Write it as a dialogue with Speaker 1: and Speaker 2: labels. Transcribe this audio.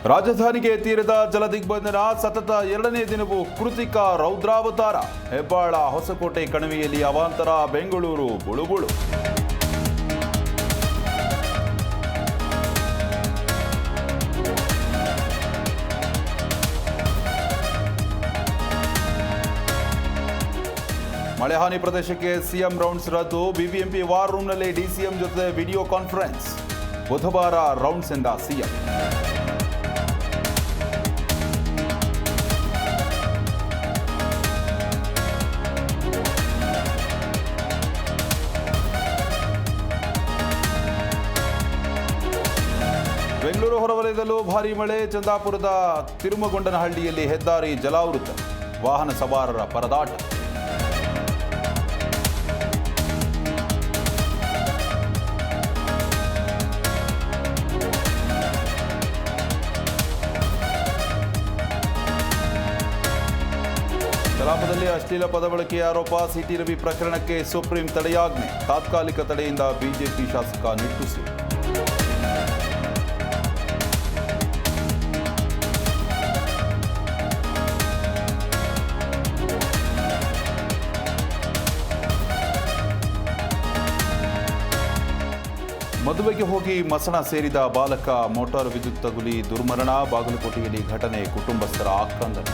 Speaker 1: ರಾಜಧಾನಿಗೆ ತೀರದ ಜಲದಿಗ್ಬಂಧನ ಸತತ 2ನೇ ದಿನವೂ ಕೃತಿಕ ರೌದ್ರಾವತಾರ. ಹೆಬ್ಬಾಳ ಹೊಸಕೋಟೆ ಕಣಿವೆಯಲ್ಲಿ ಅವಾಂತರ, ಬೆಂಗಳೂರು ಬುಳುಬುಳು. ಮಳೆ ಹಾನಿ ಪ್ರದೇಶಕ್ಕೆ ಸಿಎಂ ರೌಂಡ್ಸ್ ರದ್ದು. ಬಿಬಿಎಂಪಿ ವಾರ್ ರೂಮ್ನಲ್ಲಿ ಡಿಸಿಎಂ ಜೊತೆ ವಿಡಿಯೋ ಕಾನ್ಫರೆನ್ಸ್. ಬುಧವಾರ ರೌಂಡ್ಸ್ ಎಂದ ಸಿಎಂ. ಬೆಂಗಳೂರು ಹೊರವಲಯದಲ್ಲೂ ಭಾರೀ ಮಳೆ. ಚಂದಾಪುರದ ತಿರುಮಗೊಂಡನಹಳ್ಳಿಯಲ್ಲಿ ಹೆದ್ದಾರಿ ಜಲಾವೃತ, ವಾಹನ ಸವಾರರ ಪರದಾಟ. ಕಲಾಪದಲ್ಲಿ ಅಶ್ಲೀಲ ಪದ ಬಳಕೆಯ ಆರೋಪ. ಸಿಟಿ ರವಿ ಪ್ರಕರಣಕ್ಕೆ ಸುಪ್ರೀಂ ತಡೆಯಾಜ್ಞೆ. ತಾತ್ಕಾಲಿಕ ತಡೆಯಿಂದ ಬಿಜೆಪಿ ಶಾಸಕ ನಿಟ್ಟುಸಿ. ಮದುವೆಗೆ ಹೋಗಿ ಮಸಣ ಸೇರಿದ ಬಾಲಕ ಮೋಟಾರ್ ವಿದ್ಯುತ್ ತಗುಲಿ ದುರ್ಮರಣ. ಬಾಗಲಕೋಟೆಯಲ್ಲಿ ಘಟನೆ, ಕುಟುಂಬಸ್ಥರ ಆಕ್ರಂದನ.